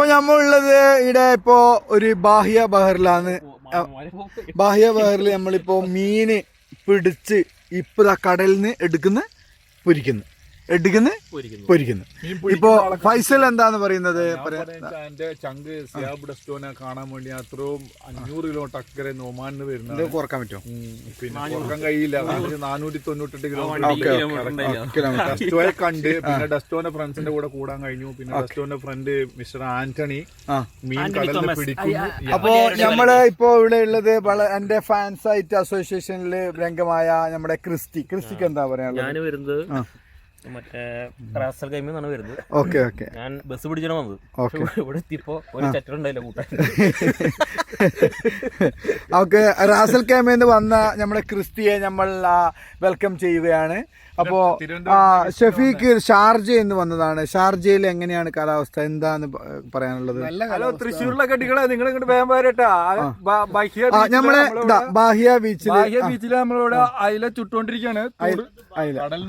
ഇപ്പൊ നമ്മളുള്ളത് ഇവിടെ ഇപ്പോ ഒരു ബാഹ്യ ബഹറിലാണ്. ബാഹ്യ ബഹറിൽ നമ്മളിപ്പോ മീന് പിടിച്ച് ഇപ്പൊ കടലിൽ നിന്ന് പൊരിക്കുന്നു. ഇപ്പൊ ഫൈസൽ എന്താന്ന് പറയുന്നത്? എന്റെ ചങ്ക് സിയാബ് ഡെസ്റ്റോനെ കാണാൻ വേണ്ടി അത്രയും 500 കിലോമീറ്റർ അക്കരെ ഒമാനിന്ന് വരുന്നത്. കുറക്കാൻ പറ്റുമോ? പിന്നെ കുറക്കാൻ കഴിയില്ല. 498 കിലോമീറ്റർ ഡെസ്റ്റോയെ കണ്ട് പിന്നെ ഡെസ്റ്റോന്റെ ഫ്രണ്ട്സിന്റെ കൂടെ കൂടാൻ കഴിഞ്ഞു. പിന്നെ ഡെസ്റ്റോന്റെ ഫ്രണ്ട് മിസ്റ്റർ ആന്റണി മീൻ കടലിൽ പിടിക്കുന്നു. അപ്പോ നമ്മള് ഇപ്പോ ഇവിടെ ഉള്ളത് എന്റെ ഫാൻസ് ആയിട്ട് അസോസിയേഷനിൽ രംഗമായ നമ്മുടെ ക്രിസ്റ്റിക്ക് എന്താ പറയാനുള്ളത്? മറ്റേ റാസൽ ഗെയിമിന്നാണ് വരുന്നത്. Okay okay. ഞാൻ ബസ് പിടിച്ചാണ് വന്നത്. ഇവിടെ എത്തിയപ്പോ ഒരു ചട്ടറുണ്ടായില്ല കൂട്ടാൻ. ഓക്കെ, റാസൽ ഗെയിമിന്ന് വന്ന നമ്മുടെ ക്രിസ്റ്റിയെ നമ്മൾ വെൽക്കം ചെയ്യുകയാണ്. അപ്പോ ഷഫീഖ് ഷാർജയിൽ നിന്ന് വന്നതാണ്. ഷാർജയിൽ എങ്ങനെയാണ് കാലാവസ്ഥ, എന്താന്ന് പറയാനുള്ളത്? ഹലോ തൃശ്ശൂരിലെ കെട്ടികളെ നിങ്ങൾ ഇങ്ങോട്ട് വേഗം വരട്ടാ. നമ്മളെ ബാഹ്യ ബീച്ചില് നമ്മളിവിടെ അയില ചുട്ടോണ്ടിരിക്കാണ്.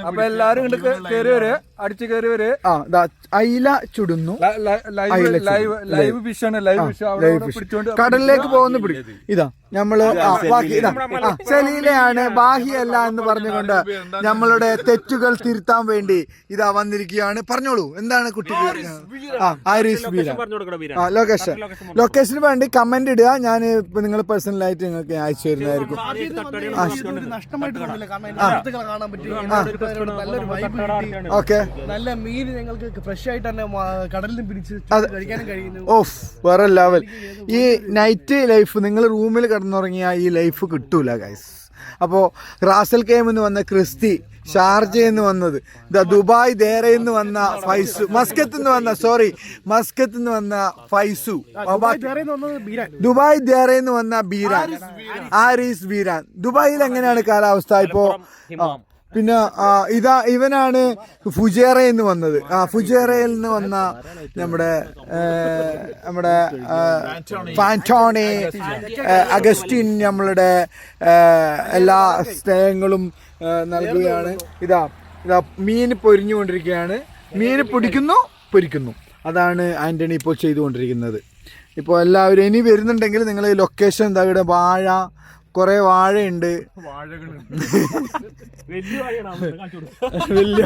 അപ്പൊ എല്ലാരും ഇങ്ങോട്ട് കയറി വരെ അടിച്ചു കയറി വരെ. അയില ചുടുന്നു. ലൈവ് ഫിഷാണ്. ലൈവ് ഫിഷ് കടലിലേക്ക് പോകുന്ന പിടി. ഇതാ നമ്മള് സലീലയാണ്, ബാഹ്യല്ല എന്ന് പറഞ്ഞുകൊണ്ട് നമ്മളുടെ തെറ്റുകൾ തിരുത്താൻ വേണ്ടി ഇതാ വന്നിരിക്കുകയാണ്. പറഞ്ഞോളൂ, എന്താണ് കുട്ടിക്ക്? ഐറിഷ് ബീര ലൊക്കേഷന് വേണ്ടി കമന്റ് ഇടുക. ഞാൻ നിങ്ങൾ പേഴ്സണലായിട്ട് നിങ്ങൾക്ക് അയച്ചു തരുന്നതായിരിക്കും. ഓക്കെ, നല്ല മീൻ ഞങ്ങൾക്ക് ഫ്രഷ് ആയിട്ട് തന്നെ കടലിൽ പിടിച്ച് കഴിക്കാനും കഴിയുന്നു. ഓഫ്, വേറെ ലെവൽ. ഈ നൈറ്റ് ലൈഫ് നിങ്ങൾ റൂമിൽ കിടന്നുറങ്ങിയ ഈ ലൈഫ് കിട്ടൂല ഗൈസ്. അപ്പോൾ റാസൽ കെയിമിന്ന് വന്ന ക്രിസ്റ്റി, ഷാർജയിൽ നിന്ന് വന്നത്, ദുബായ് ദേരയിൽ നിന്ന് വന്ന ഫൈസു, മസ്കത്തിൽ നിന്ന് വന്ന ഫൈസു, ദുബായ് ദേരയിൽ നിന്ന് വന്ന ബീരാൻ, ആരീസ് ബീരാൻ. ദുബായിൽ എങ്ങനെയാണ് കാലാവസ്ഥ ഇപ്പോ? പിന്നെ ഇവനാണ് ഫുജേറയിൽ നിന്ന് വന്നത്. ഫുജേറയിൽ നിന്ന് വന്ന നമ്മുടെ ഫാന്റോണി, അഗസ്റ്റിൻ നമ്മളുടെ എല്ലാ സ്നേഹങ്ങളും നൽകുകയാണ്. ഇതാ മീൻ പൊരിഞ്ഞുകൊണ്ടിരിക്കുകയാണ്. മീൻ പൊരിക്കുന്നു. അതാണ് ആന്റണി ഇപ്പോൾ ചെയ്തുകൊണ്ടിരിക്കുന്നത്. ഇപ്പോൾ എല്ലാവരും ഇനി വരുന്നുണ്ടെങ്കിൽ നിങ്ങൾ ലൊക്കേഷൻ എന്താ, ഇവിടെ കുറെ വാഴയുണ്ട്. വലിയ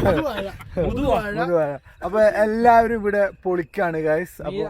അപ്പൊ എല്ലാവരും ഇവിടെ പൊളിക്കാണ് ഗൈസ്. അപ്പൊ